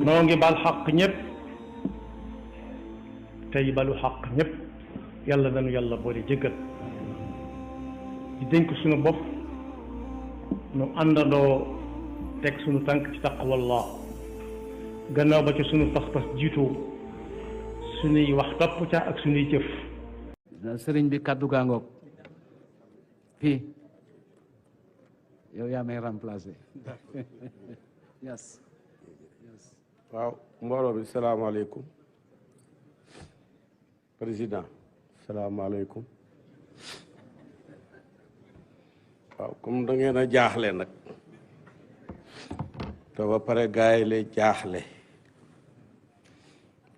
noo ngi bal xaq ñëpp tey balu xaq ñëpp yàlla nañu yàlla boole jéggal di dénk suñu bopp nu àndandoo teg suñu tànk ci taqwallah gannaaw ba ci suñu pas-pas jiitoo suñuy wax topp ca ak suñuy jëf. sëriñ bi kàddu gaa ngoog fii yow yaa may remplacer. yes. waaw mbooloo bi salaamaaleykum président salaamaaleykum waaw comme da ngeen a jaaxle nag te ba pare gaay lay jaaxle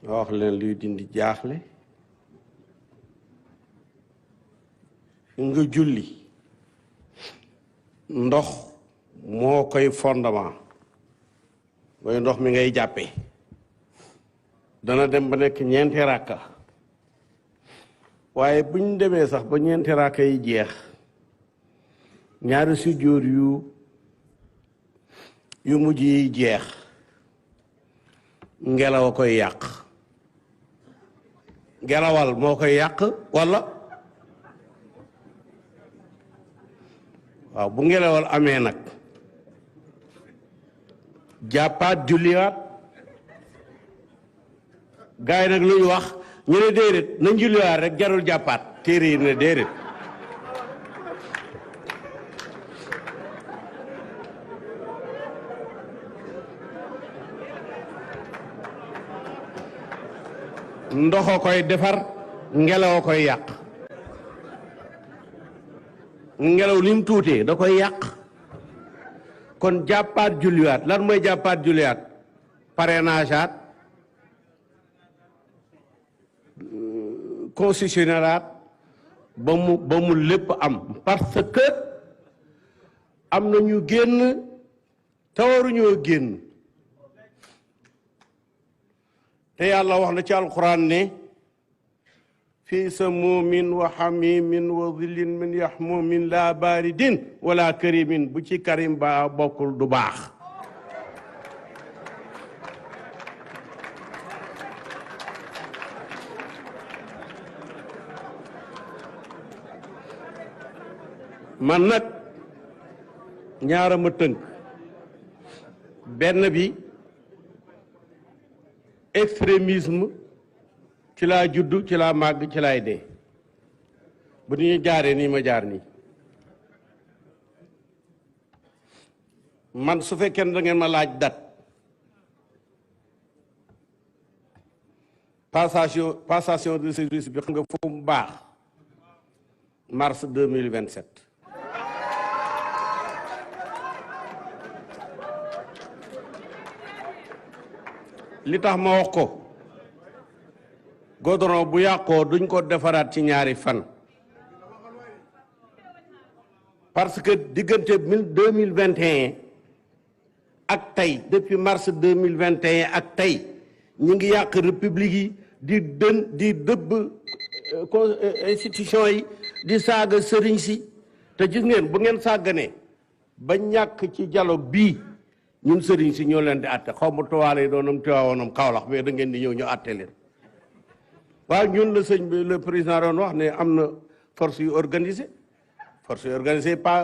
nga wax leen luy dindi jaaxle nga julli ndox moo koy fondement mooy ndox mi ngay jàppee dana dem ba nekk ñeenti ràkka waaye bu ñu demee sax ba ñeenti ràkka yi jeex ñaari sujjóot yu mujj yi jeex ngelaw a koy yàq ngelawal moo koy yàq walla waaw bu ngelawal amee nag jàppaat julliwaat gars yi nag lu ñu wax ñu ne déedéet nañ julliwaat rek jarul jàppaat téere yi ne déedéet ndox a koy defar ngelaw a koy yàq ngelaw lim tuutee da koy yàq kon jàppaat julliwaat lan mooy jàppaat julliwaat parrainage aat constitutionnelaat ba mu lépp am parce que am na ñu génn te waruñoo génn te yàlla wax na ci alquran ne fii samuumin wa xamimin wa zillin min yaxmumin la baridin wala karimin bu ci karim ba bokkul du baax man nag ñaara ma tënk benn bi extrémisme ci laa juddu ci laa màgg ci laay dee bu ñu jaaree nii ma jaar nii man su fekkee ne da ngeen ma laaj date passation de service bi xam nga foofu mu baax mars 2027 li tax ma wax ko goudron bu yàqoo duñ ko defaraat ci ñaari fan parce que diggante 2021 ak tey depuis mars 2021 ak tey ñu ngi yàq république yi di dëbb institution yi di saaga sëriñ si te gis ngeen bu ngeen sàgganee ba ñàkk ci dialogue bii ñun sëriñ si ñoo leen di àtte xaw ma tuwaale yi doonam tuwaawoonam Kaolack mais da ngeen di ñëw ñu àtte leen waaw ñun la sëñ bi le président doon wax ne am na force yu organisée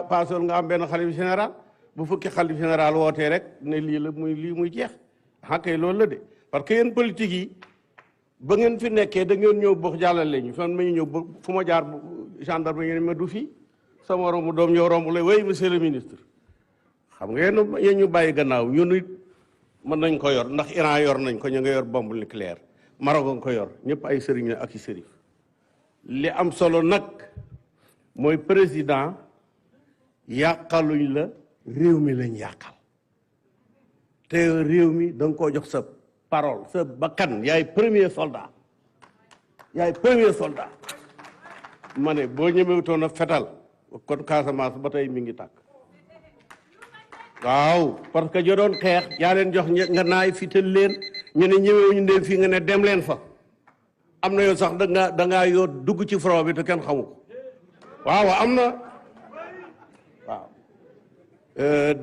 pasol nga am benn xalif général bu fukki xalif général wootee rek ne lii la muy jeex kay loolu la de parce que yéen politique yi ba ngeen fi nekkee da ngeen ñëw box jàllale ñu fan ma ñu ñëw ba fu ma jaar gendarme ngeen ma du fii sama romb doom ñëw romb la oui monsieur le ministre xam nga yéen ñu bàyyi gannaaw ñun it mën nañ ko yor ndax Iran yor nañ ko ñu nga yor bombe nucléaire Maroc nga ko yor ñëpp ay sëriñ la ak i sërif li am solo nag mooy président yàqaluñ la réew mi lañ yàqal te réew mi da nga koo jox sa parole sa bakkan yaay premier soldat ma ne boo ñemewutoon a fetal kon Casamance ba tey mi ngi tàkk waaw parce que jo doon xeex yaa leen jox nga naay fital leen ñu ne ñëwewuñu leen fii nga ne dem leen fa am na yow sax da ngaa yoo dugg ci front bi te kenn xamu ko waaw am na waaw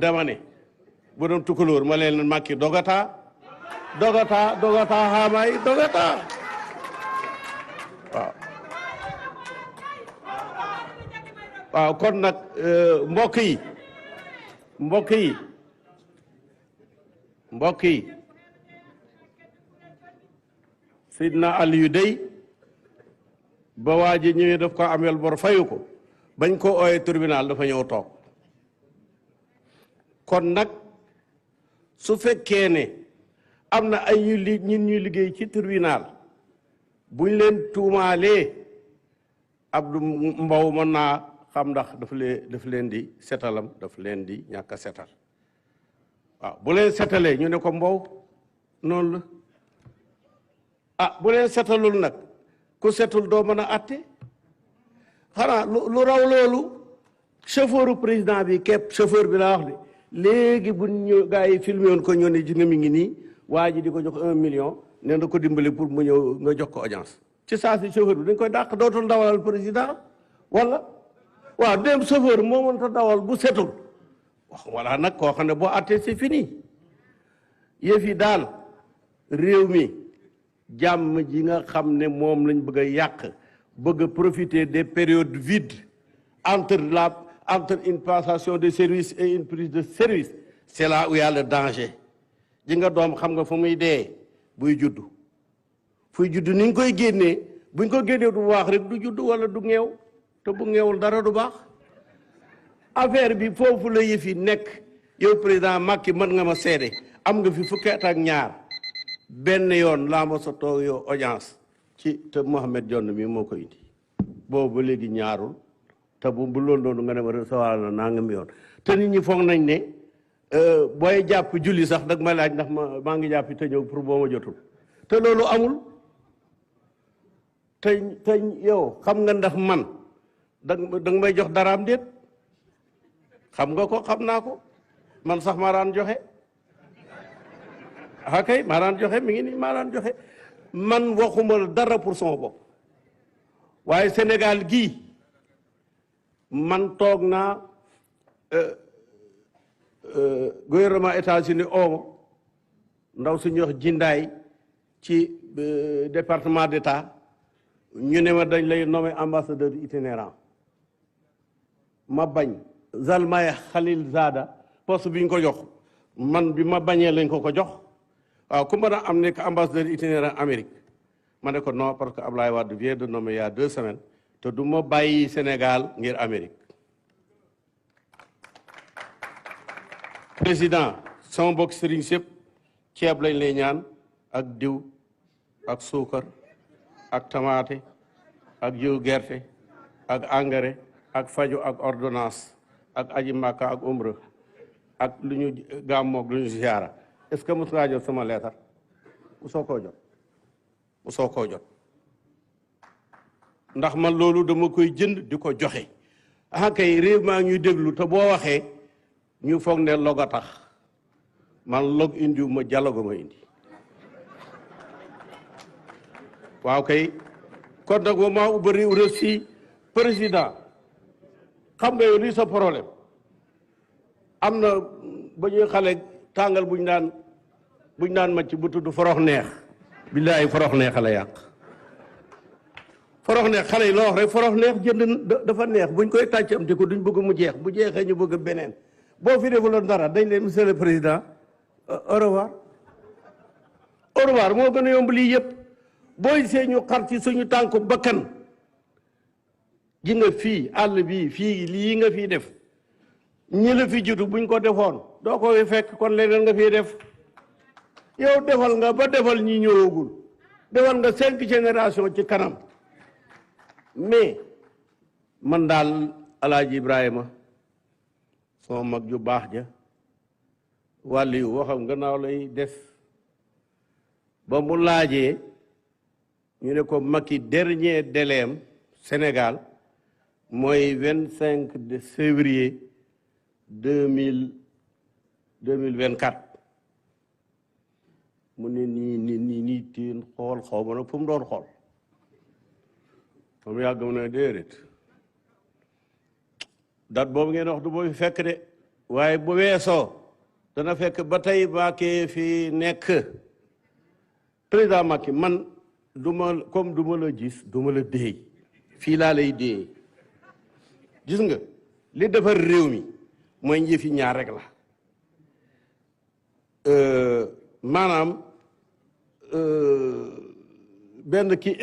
dama ne bu doon tukulóor ma leen makki dogata dogata xaamay dogata waaw waaw kon nag mbokk yi Seydina Aliyu dey ba waa ji ñëwee daf ko ameel bor fayu ko bañ ko ooyee tribunal dafa ñëw toog kon nag su fekkee ne am na ay ñuy liggéey ci tribunal buñ leen tuumaalee Abdou Mbow mën naa xam ndax daf leen di setalam daf leen di ñàkk a setal waaw bu leen setalee ñu ne ko Mbow noonu la bu leen setalul nag ku setul doo mën a atte xanaa lu raw loolu chauffeuru président bi képp chauffeur bi laa wax de léegi bu ñu gars yi filmé woon ko ñoo ne ji nga mi ngi nii waa ji di ko jox 1 million ne na ko dimbali pour mu ñëw nga jox ko audience ci saa si chauffeur bi dañ koy dàq dootul dawalal président wala waaw dem chauffeur moo mënta dawal bu setul wax wala nag koo xam ne boo attee c'est fini yëf yi daal réew mi jàmm ji nga xam ne moom lañ bëgg a yàq bëgg a profiter des périodes vides entre une passation de service et une prise de service c'est là où il y a le danger ji nga doom xam nga fu muy dee buy juddu fuy juddu ni nga koy génnee buñ ko génnee du baax rek du juddu wala du ngeew te bu ngeewul dara du baax affaire bi foofu la yëf yi nekk yow président Macky mën nga ma seede am nga fi fukki at ak ñaar benn yoon laa ma sa toog yow audience ci te Mohamed Dionne mi moo ko indi boobu ba léegi ñaarul te bu loolu doonu nga ne ma recevoir na nangam yoon te nit ñi foog nañ ne booy jàpp julli sax dag ma laaj ndax maa ngi jàppi te ñëw pour boo ma jotul te loolu amul te yow xam nga ndax man danga may jox daraam déet xam nga ko xam naa ko man sax maa daan joxe kay maa daan joxe mi ngi nii maa daan joxe man waxuma dara pour sama bopp waaye Sénégal gii man toog naa gouvernement États-Unis ooma ndaw suñuy wax jindaay ci département d'État ñu ne ma dañ lay nommer ambassadeur itinérant ma bañ Zalmay Khalil Zada poste bi ñu ko jox man bi ma bañee lañ ko jox waaw ku mën a am nekk ambassadeur itinérant Amérique ma ne ko non parce que Ablaye Wade vient de nommer il y a 2 semaines te du ma bàyyi Sénégal ngir Amérique président sama mbokk sëriñ sëpp ceeb lañ lay ñaan ak diw ak suukar ak tamaate ak jiw gerte ak engrais ak faju ak ordonnance ak aji màkka ak umra ak lu ñu gàmmoog lu ñu ziyaara est-ce que mos ngaa jot sama leetar musoo koo jot ndax man loolu dama koy jënd di ko joxe kay réew maa ñuy déglu te boo waxee ñu foog ne log a tax man log indiwu ma dialogue ma indi waaw kay kon nag moom maa ubbi réew si président xam nga yow lii sa problème am na ba ñuy xale tàngal buñ daan macc bu tudd forox neex billaahi forox neex la yàq forox neex xale yi loo wax rek forox neex jënd dafa neex buñ koy tàcc am te ko duñ bëgg mu jeex bu jeexee ñu bëgg beneen boo fi defuloon dara dañ leen monsieur le président au revoir au revoir moo gën a yomb lii yëpp booy see ñu xar ci suñu tànku bakkan ji nga fii àll bii fii lii nga fii def ñi la fi jutu buñ ko defoon doo ko fekk kon leneen nga fii def yow defal nga ba defal ñi ñëwagul defal nga 5 génération ci kanam mais man daal Alaaji Ibrahima sama mag ju baax ja wàll yu waxam gannaaw lay des ba mu laajee ñu ne ko Macky dernier délai am Sénégal mooy 25 de février 2024 mu ne nii tiin xool xaw ma nag fu mu doon xool moom yàgg mu ne déedéet date boobu ngeen wax du boobu fekk de waaye bu weesoo dana fekk ba tey Macky fi nekk président Macky man comme du ma la gis du ma la déey fii laa lay déey gis nga li defar réew mi mooy njëfi ñaar rek la maanaam benn kii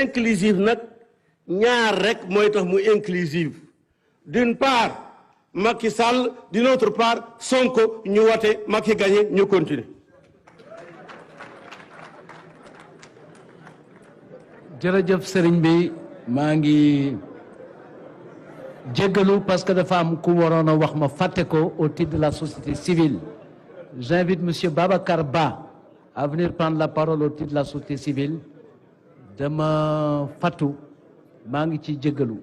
inclusive nag ñaar rek mooy tax mu inclusive d'une part Macky Sall d'une autre part Sonko ñu wate Macky gagné ñu continuer. jërëjëf sëriñ bi maa ngi jéggalu parce que dafa am ku waroon a wax ma fàtte ko au titre de la société civile. J'invite monsieur Babacar Ba à venir prendre la parole au titre de la société civile. Dama fàttu maa ngi ci jéggalu.